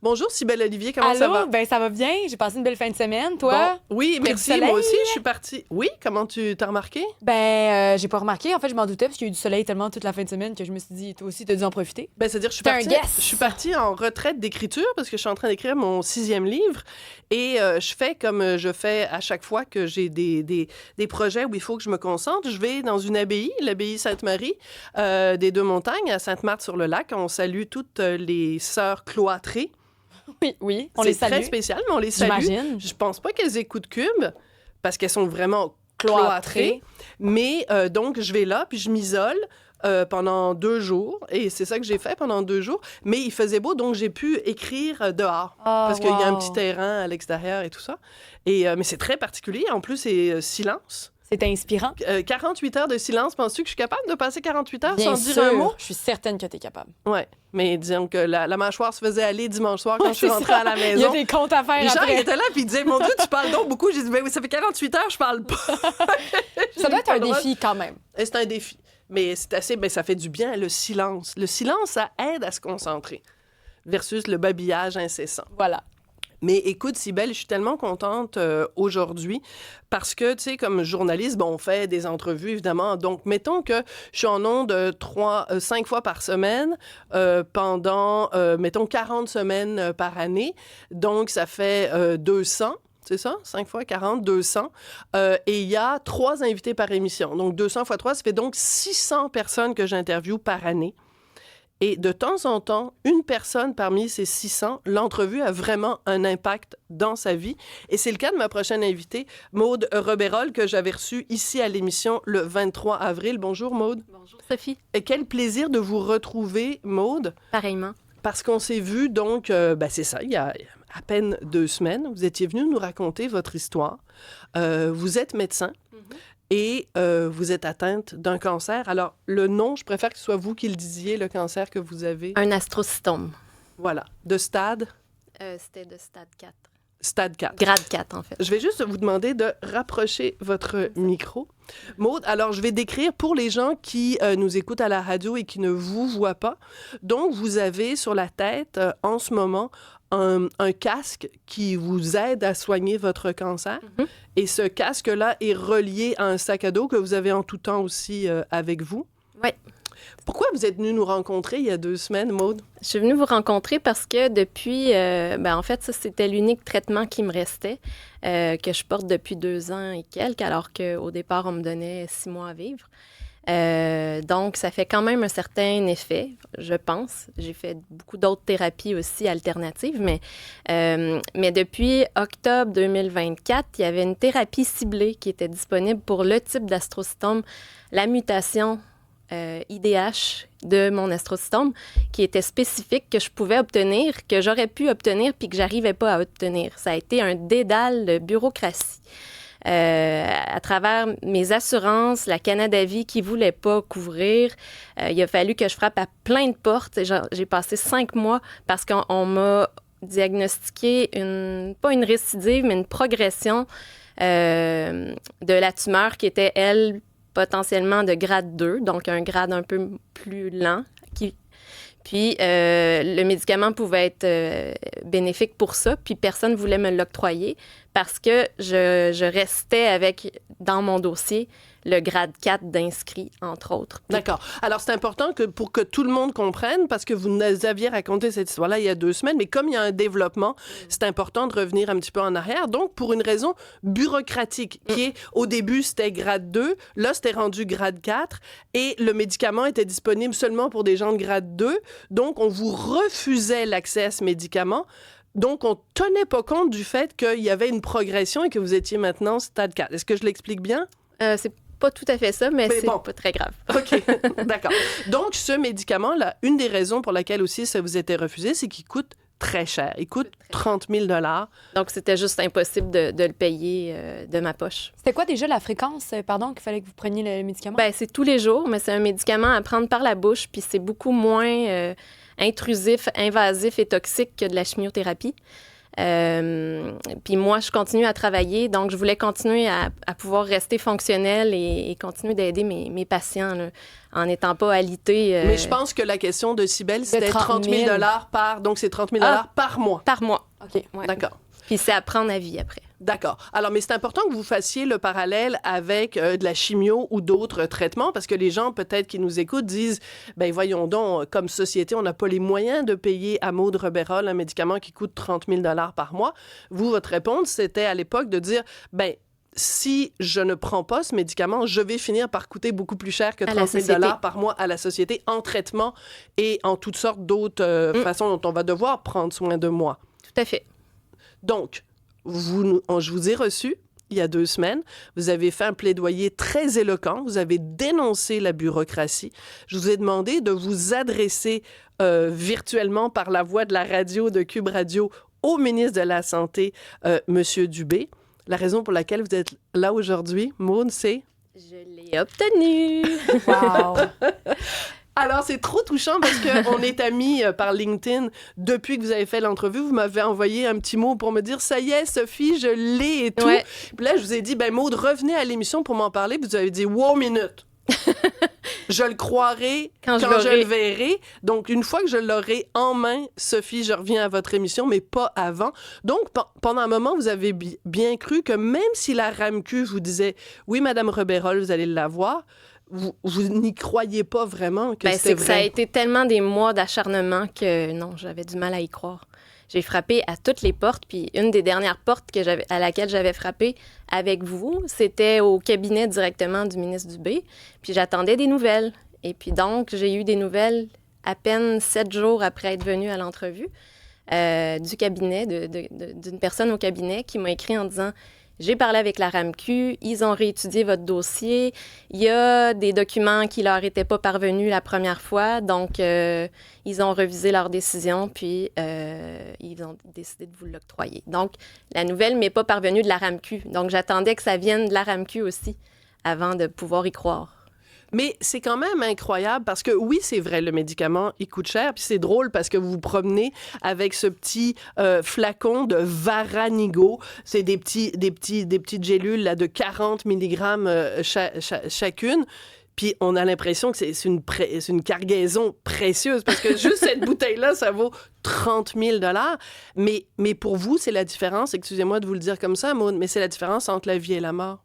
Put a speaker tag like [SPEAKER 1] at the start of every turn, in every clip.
[SPEAKER 1] Bonjour, Cybèle Olivier, comment ça va?
[SPEAKER 2] Allô, ben ça va bien. J'ai passé une belle fin de semaine. Toi?
[SPEAKER 1] Bon, oui,
[SPEAKER 2] Pris
[SPEAKER 1] merci.
[SPEAKER 2] du soleil?
[SPEAKER 1] Moi aussi, je suis partie. Oui, comment tu t'as remarqué?
[SPEAKER 2] J'ai pas remarqué. En fait, je m'en doutais parce qu'il y a eu du soleil tellement toute la fin de semaine que je me suis dit, toi aussi, t'as dû en profiter.
[SPEAKER 1] Ben, c'est-à-dire,
[SPEAKER 2] T'as un guess.
[SPEAKER 1] je suis partie en retraite d'écriture parce que je suis en train d'écrire mon 6e livre et je fais comme je fais à chaque fois que j'ai des projets où il faut que je me concentre. Je vais dans une abbaye, l'abbaye Sainte-Marie des Deux-Montagnes à Sainte-Marthe-sur-le-Lac. On salue toutes les sœurs cloîtrées.
[SPEAKER 2] Oui, on les salue.
[SPEAKER 1] C'est très spécial, mais on les salue.
[SPEAKER 2] J'imagine.
[SPEAKER 1] Je pense pas qu'elles écoutent Cube parce qu'elles sont vraiment cloîtrées. Mais donc, je vais là, puis je m'isole pendant 2 jours. Et c'est ça que j'ai fait pendant 2 jours. Mais il faisait beau, donc j'ai pu écrire dehors. Parce qu'il y a un petit terrain à l'extérieur et tout ça. Mais c'est très particulier. En plus, c'est silence.
[SPEAKER 2] C'est inspirant.
[SPEAKER 1] 48 heures de silence. Penses-tu que je suis capable de passer 48 heures
[SPEAKER 2] Bien
[SPEAKER 1] sans
[SPEAKER 2] sûr.
[SPEAKER 1] dire un mot?
[SPEAKER 2] Je suis certaine que t'es capable.
[SPEAKER 1] Oui. Mais disons que la mâchoire se faisait aller dimanche soir quand
[SPEAKER 2] Ouais,
[SPEAKER 1] je suis
[SPEAKER 2] c'est
[SPEAKER 1] rentrée
[SPEAKER 2] ça.
[SPEAKER 1] à la
[SPEAKER 2] Il y
[SPEAKER 1] maison.
[SPEAKER 2] a des comptes à faire
[SPEAKER 1] Les gens,
[SPEAKER 2] après.
[SPEAKER 1] ils étaient là, puis ils disaient, mon Dieu, tu parles donc beaucoup. J'ai dit, ben oui, ça fait 48 heures, je parle pas.
[SPEAKER 2] Ça doit être un défi quand même.
[SPEAKER 1] Et c'est un défi. Mais c'est assez, ben ça fait du bien, le silence. Le silence, ça aide à se concentrer versus le babillage incessant.
[SPEAKER 2] Voilà.
[SPEAKER 1] Mais écoute, Cybèle, je suis tellement contente aujourd'hui parce que, tu sais, comme journaliste, bon, on fait des entrevues, évidemment. Donc, mettons que je suis en ondes 5 fois par semaine pendant, mettons, 40 semaines par année. Donc, ça fait 200. C'est ça? 5 fois 40, 200. Et il y a 3 invités par émission. Donc, 200 fois 3, ça fait donc 600 personnes que j'interviewe par année. Et de temps en temps, une personne parmi ces 600, l'entrevue a vraiment un impact dans sa vie. Et c'est le cas de ma prochaine invitée, Maude Rebérol, que j'avais reçue ici à l'émission le 23 avril. Bonjour, Maude.
[SPEAKER 3] Bonjour, Sophie.
[SPEAKER 1] Et quel plaisir de vous retrouver, Maude.
[SPEAKER 3] Pareillement.
[SPEAKER 1] Parce qu'on s'est vu, donc, c'est ça, il y a à peine 2 semaines. Vous étiez venu nous raconter votre histoire. Vous êtes médecin. Et vous êtes atteinte d'un cancer. Alors, le nom, je préfère que ce soit vous qui le disiez, le cancer que vous avez.
[SPEAKER 3] Un astrocytome.
[SPEAKER 1] Voilà. De stade?
[SPEAKER 3] C'était de stade 4.
[SPEAKER 1] Stade 4.
[SPEAKER 3] Grade 4, en fait.
[SPEAKER 1] Je vais juste vous demander de rapprocher votre micro. Maude, alors je vais décrire pour les gens qui nous écoutent à la radio et qui ne vous voient pas. Donc, vous avez sur la tête, en ce moment, un casque qui vous aide à soigner votre cancer. Mm-hmm. Et ce casque-là est relié à un sac à dos que vous avez en tout temps aussi avec vous.
[SPEAKER 3] Oui.
[SPEAKER 1] Pourquoi vous êtes venue nous rencontrer il y a 2 semaines, Maude?
[SPEAKER 3] Je suis venue vous rencontrer parce que depuis, en fait, ça, c'était l'unique traitement qui me restait, que je porte depuis 2 ans et quelques, alors qu'au départ, on me donnait 6 mois à vivre. Donc, ça fait quand même un certain effet, je pense. J'ai fait beaucoup d'autres thérapies aussi alternatives, mais depuis octobre 2024, il y avait une thérapie ciblée qui était disponible pour le type d'astrocytome, la mutation IDH de mon astrocytome, qui était spécifique, que je pouvais obtenir, que j'aurais pu obtenir, puis que j'arrivais pas à obtenir. Ça a été un dédale de bureaucratie. À travers mes assurances, la Canadavie qui ne voulait pas couvrir. Il a fallu que je frappe à plein de portes. J'ai passé 5 mois parce qu'on m'a diagnostiqué, pas une récidive, mais une progression de la tumeur qui était, elle, potentiellement de grade 2, donc un grade un peu plus lent. Puis, le médicament pouvait être bénéfique pour ça, puis personne ne voulait me l'octroyer parce que je restais avec, dans mon dossier, le grade 4 d'inscrit, entre autres.
[SPEAKER 1] D'accord. Alors, c'est important pour que tout le monde comprenne, parce que vous nous aviez raconté cette histoire-là il y a 2 semaines, mais comme il y a un développement, c'est important de revenir un petit peu en arrière. Donc, pour une raison bureaucratique, qui est, au début, c'était grade 2, là, c'était rendu grade 4, et le médicament était disponible seulement pour des gens de grade 2, donc on vous refusait l'accès à ce médicament. Donc, on ne tenait pas compte du fait qu'il y avait une progression et que vous étiez maintenant stade 4. Est-ce que je l'explique bien?
[SPEAKER 3] C'est pas tout à fait ça, mais c'est
[SPEAKER 1] bon.
[SPEAKER 3] pas très grave.
[SPEAKER 1] OK, d'accord. Donc, ce médicament-là, une des raisons pour laquelle aussi ça vous était refusé, c'est qu'il coûte très cher. Il coûte 30 000 $.
[SPEAKER 3] Donc, c'était juste impossible de le payer de ma poche.
[SPEAKER 2] C'était quoi déjà la fréquence, qu'il fallait que vous preniez le médicament?
[SPEAKER 3] Bien, c'est tous les jours, mais c'est un médicament à prendre par la bouche, puis c'est beaucoup moins intrusif, invasif et toxique que de la chimiothérapie. Puis moi, je continue à travailler, donc je voulais continuer à pouvoir rester fonctionnelle et continuer d'aider mes patients là, en n'étant pas alitée.
[SPEAKER 1] Mais je pense que la question de Cybèle, c'était 30 000 $ donc c'est 30 000 $ par mois.
[SPEAKER 3] Par mois.
[SPEAKER 2] OK.
[SPEAKER 3] Ouais.
[SPEAKER 1] D'accord.
[SPEAKER 3] Puis c'est à prendre à vie après.
[SPEAKER 1] D'accord. Alors, mais c'est important que vous fassiez le parallèle avec de la chimio ou d'autres traitements, parce que les gens, peut-être, qui nous écoutent, disent, ben voyons donc, comme société, on n'a pas les moyens de payer à Maud Rebérol un médicament qui coûte 30 000 $ par mois. Vous, votre réponse, c'était à l'époque de dire, ben si je ne prends pas ce médicament, je vais finir par coûter beaucoup plus cher que 30 000 $ par mois à la société en traitement et en toutes sortes d'autres façons dont on va devoir prendre soin de moi.
[SPEAKER 3] Tout à fait.
[SPEAKER 1] Donc, je vous ai reçu il y a 2 semaines. Vous avez fait un plaidoyer très éloquent. Vous avez dénoncé la bureaucratie. Je vous ai demandé de vous adresser virtuellement par la voix de la radio de Cube Radio au ministre de la Santé, M. Dubé. La raison pour laquelle vous êtes là aujourd'hui, Maude, c'est...
[SPEAKER 3] Je l'ai obtenu!
[SPEAKER 2] Wow!
[SPEAKER 1] Alors, c'est trop touchant parce qu'on est amis par LinkedIn depuis que vous avez fait l'entrevue. Vous m'avez envoyé un petit mot pour me dire « Ça y est, Sophie, je l'ai et tout. Ouais. » Puis là, je vous ai dit « Ben Maude, revenez à l'émission pour m'en parler. » Puis vous avez dit « Wow, minute! » Je le croirai quand je le verrai. Donc, une fois que je l'aurai en main, Sophie, je reviens à votre émission, mais pas avant. Donc, pendant un moment, vous avez bien cru que même si la RAMQ vous disait « Oui, Madame Rebérol, vous allez l'avoir », vous n'y croyez pas vraiment que c'était vrai?
[SPEAKER 3] Ça a été tellement des mois d'acharnement que non, j'avais du mal à y croire. J'ai frappé à toutes les portes, puis une des dernières portes à laquelle j'avais frappé avec vous, c'était au cabinet directement du ministre Dubé, puis j'attendais des nouvelles. Et puis donc, j'ai eu des nouvelles à peine 7 jours après être venue à l'entrevue du cabinet, d'une personne au cabinet qui m'a écrit en disant... J'ai parlé avec la RAMQ, ils ont réétudié votre dossier. Il y a des documents qui leur étaient pas parvenus la première fois, donc ils ont revisé leur décision, puis ils ont décidé de vous l'octroyer. Donc, la nouvelle m'est pas parvenue de la RAMQ. Donc, j'attendais que ça vienne de la RAMQ aussi avant de pouvoir y croire.
[SPEAKER 1] Mais c'est quand même incroyable parce que oui, c'est vrai, le médicament, il coûte cher. Puis c'est drôle parce que vous vous promenez avec ce petit flacon de Varanigo. C'est des petites gélules là, de 40 mg chacune. Puis on a l'impression que c'est une cargaison précieuse parce que juste cette bouteille-là, ça vaut 30 000 $. Mais pour vous, c'est la différence, excusez-moi de vous le dire comme ça, Maud, mais c'est la différence entre la vie et la mort.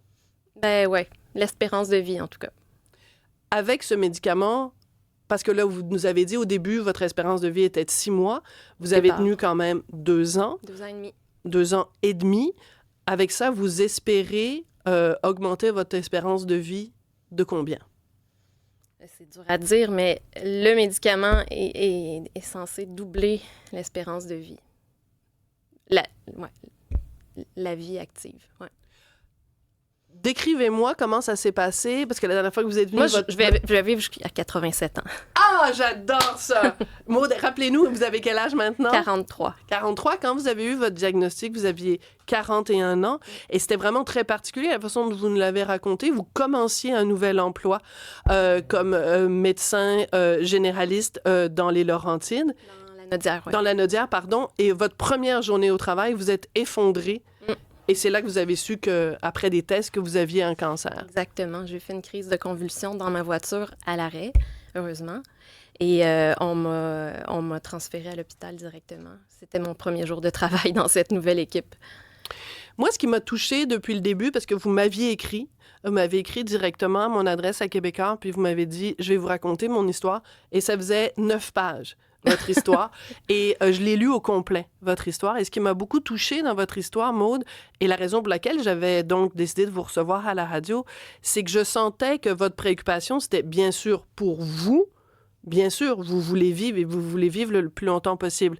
[SPEAKER 3] Ben ouais, l'espérance de vie en tout cas.
[SPEAKER 1] Avec ce médicament, parce que là, vous nous avez dit au début, votre espérance de vie était de 6 mois. Vous avez tenu quand même 2 ans.
[SPEAKER 3] 2 ans et demi.
[SPEAKER 1] 2 ans et demi. Avec ça, vous espérez augmenter votre espérance de vie de combien?
[SPEAKER 3] C'est dur à dire, mais le médicament est censé doubler l'espérance de vie. La vie active, ouais.
[SPEAKER 1] Décrivez-moi comment ça s'est passé, parce que la dernière fois que vous êtes venu...
[SPEAKER 3] Moi, je vais vivre jusqu'à 87 ans.
[SPEAKER 1] Ah, j'adore ça! Maud, rappelez-nous, vous avez quel âge maintenant?
[SPEAKER 3] 43.
[SPEAKER 1] 43, quand vous avez eu votre diagnostic, vous aviez 41 ans, et c'était vraiment très particulier, la façon dont vous nous l'avez raconté. Vous commenciez un nouvel emploi comme médecin généraliste dans les Laurentides.
[SPEAKER 3] Dans la Naudière, oui.
[SPEAKER 1] Dans la Naudière, pardon, et votre première journée au travail, vous êtes effondré. Et c'est là que vous avez su, après des tests, que vous aviez un cancer.
[SPEAKER 3] Exactement. J'ai fait une crise de convulsion dans ma voiture à l'arrêt, heureusement. Et on m'a transférée à l'hôpital directement. C'était mon premier jour de travail dans cette nouvelle équipe.
[SPEAKER 1] Moi, ce qui m'a touchée depuis le début, parce que vous m'aviez écrit directement à mon adresse à Québécois, puis vous m'avez dit « Je vais vous raconter mon histoire ». Et ça faisait 9 pages. Votre histoire. Et je l'ai lu au complet, votre histoire. Et ce qui m'a beaucoup touchée dans votre histoire, Maude, et la raison pour laquelle j'avais donc décidé de vous recevoir à la radio, c'est que je sentais que votre préoccupation, c'était bien sûr pour vous. Bien sûr, vous voulez vivre et vous voulez vivre le plus longtemps possible.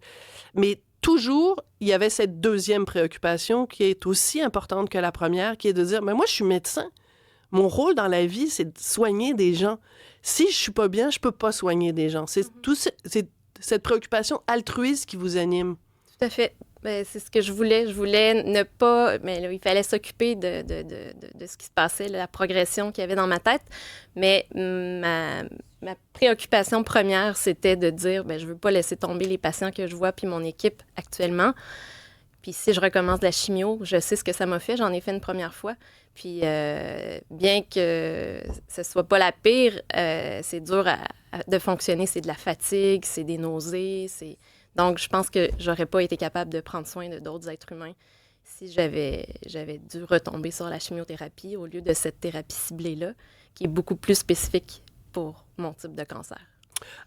[SPEAKER 1] Mais toujours, il y avait cette deuxième préoccupation qui est aussi importante que la première, qui est de dire, mais moi, je suis médecin. Mon rôle dans la vie, c'est de soigner des gens. Si je suis pas bien, je peux pas soigner des gens. C'est cette préoccupation altruiste qui vous anime.
[SPEAKER 3] Tout à fait. Ben, c'est ce que je voulais. Je voulais ne pas... Mais là, il fallait s'occuper de ce qui se passait, la progression qu'il y avait dans ma tête. Mais ma préoccupation première, c'était de dire, ben, je veux pas laisser tomber les patients que je vois puis mon équipe actuellement. Puis si je recommence de la chimio, je sais ce que ça m'a fait. J'en ai fait une première fois. Puis bien que ce soit pas la pire, c'est dur de fonctionner. C'est de la fatigue, c'est des nausées. Donc, je pense que j'aurais pas été capable de prendre soin d'autres êtres humains si j'avais dû retomber sur la chimiothérapie au lieu de cette thérapie ciblée-là, qui est beaucoup plus spécifique pour mon type de cancer.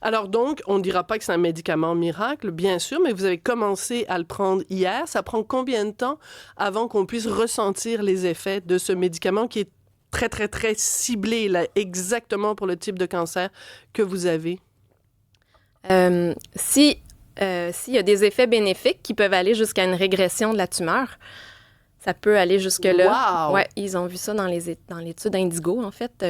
[SPEAKER 1] Alors donc, on ne dira pas que c'est un médicament miracle, bien sûr, mais vous avez commencé à le prendre hier. Ça prend combien de temps avant qu'on puisse ressentir les effets de ce médicament qui est très, très, très ciblé, là, exactement pour le type de cancer que vous avez?
[SPEAKER 3] S'il y a des effets bénéfiques qui peuvent aller jusqu'à une régression de la tumeur, ça peut aller jusque-là.
[SPEAKER 1] Wow!
[SPEAKER 3] Ouais, ils ont vu ça dans l'étude Indigo, en fait.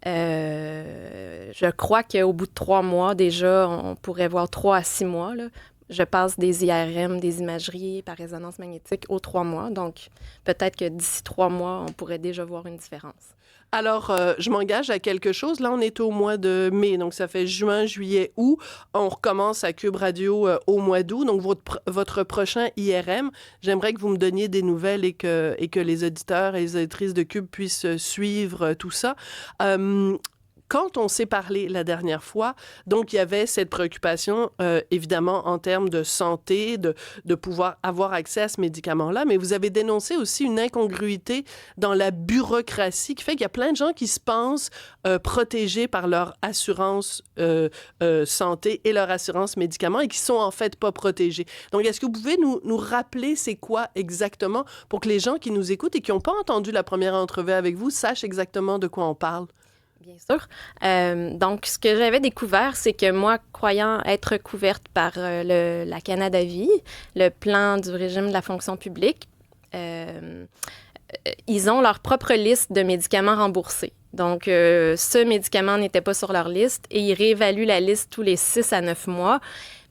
[SPEAKER 3] Je crois qu'au bout de 3 mois, déjà, on pourrait voir 3 à 6 mois. Là. Je passe des IRM, des imageries par résonance magnétique aux 3 mois. Donc, peut-être que d'ici 3 mois, on pourrait déjà voir une différence.
[SPEAKER 1] Alors, je m'engage à quelque chose. Là, on est au mois de mai, donc ça fait juin, juillet, août. On recommence à Cube Radio au mois d'août. Donc, votre prochain IRM, j'aimerais que vous me donniez des nouvelles et que les auditeurs et les auditrices de Cube puissent suivre tout ça. Quand on s'est parlé la dernière fois, donc il y avait cette préoccupation, évidemment, en termes de santé, de pouvoir avoir accès à ce médicament-là, mais vous avez dénoncé aussi une incongruité dans la bureaucratie qui fait qu'il y a plein de gens qui se pensent protégés par leur assurance santé et leur assurance médicaments et qui sont en fait pas protégés. Donc, est-ce que vous pouvez nous rappeler c'est quoi exactement pour que les gens qui nous écoutent et qui n'ont pas entendu la première entrevue avec vous sachent exactement de quoi on parle?
[SPEAKER 3] Bien sûr. Donc, ce que j'avais découvert, c'est que moi, croyant être couverte par la Canada-Vie, le plan du régime de la fonction publique, ils ont leur propre liste de médicaments remboursés. Donc, ce médicament n'était pas sur leur liste et ils réévaluent la liste tous les 6 à 9 mois.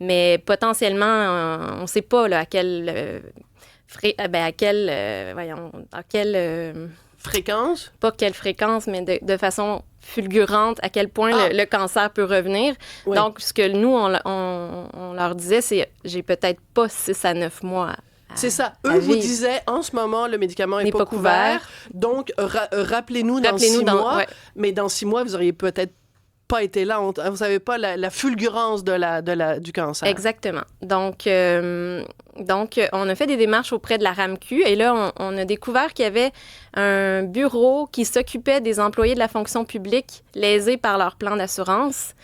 [SPEAKER 3] Mais potentiellement, on ne sait pas là, à quelle
[SPEAKER 1] fréquence?
[SPEAKER 3] Pas quelle fréquence, mais de façon fulgurante, à quel point le cancer peut revenir. Oui. Donc, ce que nous, on leur disait, c'est j'ai peut-être pas 6 à 9 mois
[SPEAKER 1] c'est ça. Eux vous disaient, en ce moment, le médicament n'est pas couvert. Donc, rappelez-nous dans 6 mois. Ouais. Mais dans 6 mois, vous auriez peut-être pas été là. Vous savez pas la fulgurance du cancer.
[SPEAKER 3] Exactement. Donc, on a fait des démarches auprès de la RAMQ et là, on a découvert qu'il y avait un bureau qui s'occupait des employés de la fonction publique lésés par leur plan d'assurance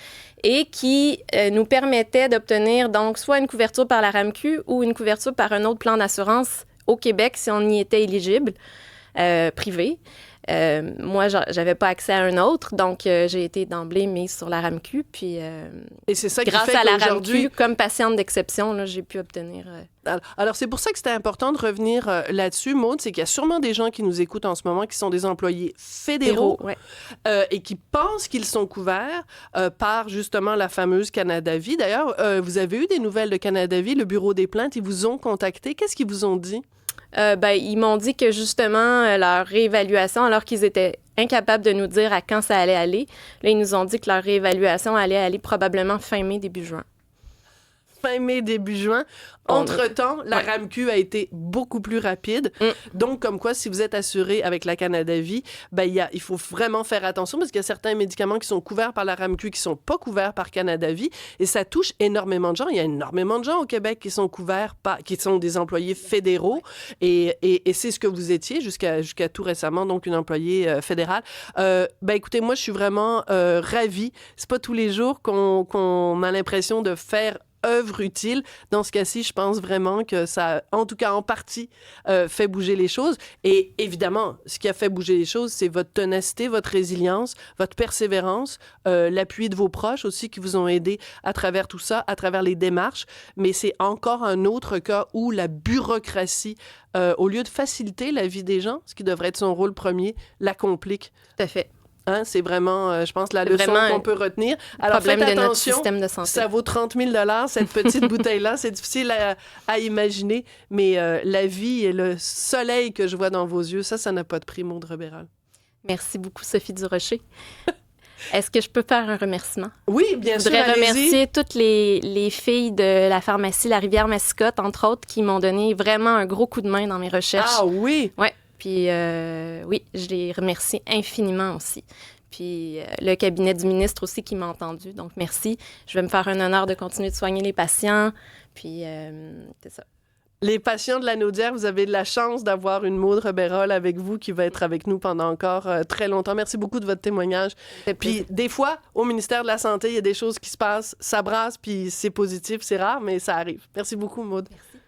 [SPEAKER 3] et qui nous permettait d'obtenir donc soit une couverture par la RAMQ ou une couverture par un autre plan d'assurance au Québec si on y était éligible, privé. Moi, j'avais pas accès à un autre, donc j'ai été d'emblée mise sur la RAMQ. Puis,
[SPEAKER 1] et c'est ça qui
[SPEAKER 3] grâce
[SPEAKER 1] fait
[SPEAKER 3] à la RAMQ, comme patiente d'exception, là, j'ai pu obtenir...
[SPEAKER 1] Alors, c'est pour ça que c'était important de revenir là-dessus, Maude, c'est qu'il y a sûrement des gens qui nous écoutent en ce moment qui sont des employés fédéraux
[SPEAKER 3] ouais.
[SPEAKER 1] Et qui pensent qu'ils sont couverts par, justement, la fameuse Canada-Vie. D'ailleurs, vous avez eu des nouvelles de Canada-Vie, le bureau des plaintes, ils vous ont contacté. Qu'est-ce qu'ils vous ont dit?
[SPEAKER 3] Ils m'ont dit que justement, leur réévaluation, alors qu'ils étaient incapables de nous dire à quand ça allait aller, là, ils nous ont dit que leur réévaluation allait aller probablement fin mai, début juin.
[SPEAKER 1] Fin mai, début juin. Entre-temps, la RAMQ a été beaucoup plus rapide. Donc, comme quoi, si vous êtes assuré avec la Canada-Vie, il faut vraiment faire attention parce qu'il y a certains médicaments qui sont couverts par la RAMQ qui ne sont pas couverts par Canada-Vie et ça touche énormément de gens. Il y a énormément de gens au Québec qui sont couverts qui sont des employés fédéraux et c'est ce que vous étiez jusqu'à tout récemment, donc une employée fédérale. Écoutez, moi, je suis vraiment ravie. C'est pas tous les jours qu'on a l'impression de faire œuvre utile. Dans ce cas-ci, je pense vraiment que ça, en tout cas en partie, fait bouger les choses. Et évidemment, ce qui a fait bouger les choses, c'est votre ténacité, votre résilience, votre persévérance, l'appui de vos proches aussi qui vous ont aidé à travers tout ça, à travers les démarches. Mais c'est encore un autre cas où la bureaucratie, au lieu de faciliter la vie des gens, ce qui devrait être son rôle premier, la complique.
[SPEAKER 3] Tout à fait.
[SPEAKER 1] Hein, c'est vraiment, je pense, la leçon qu'on peut retenir. Alors, faites attention, de notre système de santé. Ça vaut 30 000 $, cette petite bouteille-là. C'est difficile à imaginer, mais la vie et le soleil que je vois dans vos yeux, ça n'a pas de prix, Maude Robéral.
[SPEAKER 3] Merci beaucoup, Sophie Durocher. Est-ce que je peux faire un remerciement?
[SPEAKER 1] Oui, bien
[SPEAKER 3] Je
[SPEAKER 1] sûr,
[SPEAKER 3] voudrais
[SPEAKER 1] allez-y.
[SPEAKER 3] remercier toutes les filles de la pharmacie La Rivière-Mascotte, entre autres, qui m'ont donné vraiment un gros coup de main dans mes recherches.
[SPEAKER 1] Ah oui!
[SPEAKER 3] Ouais. Puis oui, je les remercie infiniment aussi. Puis le cabinet du ministre aussi qui m'a entendu. Donc merci. Je vais me faire un honneur de continuer de soigner les patients. Puis c'est ça.
[SPEAKER 1] Les patients de la Naudière, vous avez de la chance d'avoir une Maude Rebérol avec vous qui va être avec nous pendant encore très longtemps. Merci beaucoup de votre témoignage. Puis des fois, au ministère de la Santé, il y a des choses qui se passent, ça brasse, puis c'est positif, c'est rare, mais ça arrive. Merci beaucoup, Maude.
[SPEAKER 3] Merci.